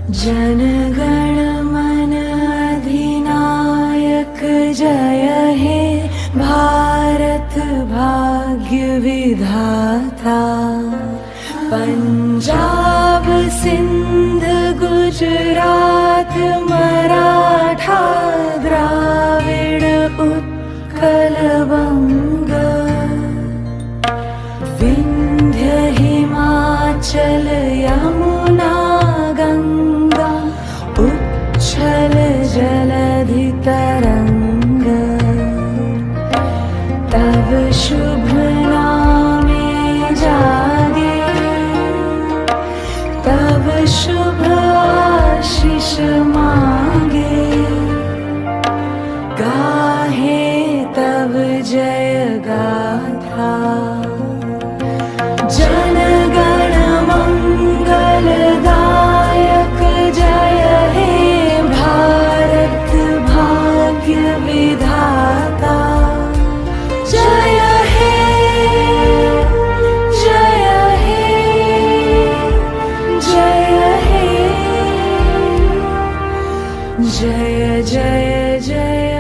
जन गण मन अधिनायक जय हे भारत भाग्य विधाता। पंजाब सिंध गुजरात मराठा द्राविड़ उत्कल बंग, विंध्य हिमाचल यमुना गंगा उच्छल जलधि तरंग। तब शुभ नामे जागे, तब शुभ आशीष मांगे। गाहे तब जय गाथा, जन गण मंगलदायक जय हे भारत भाग्य विधाता। जय हे जय हे जय हे, जय जय जय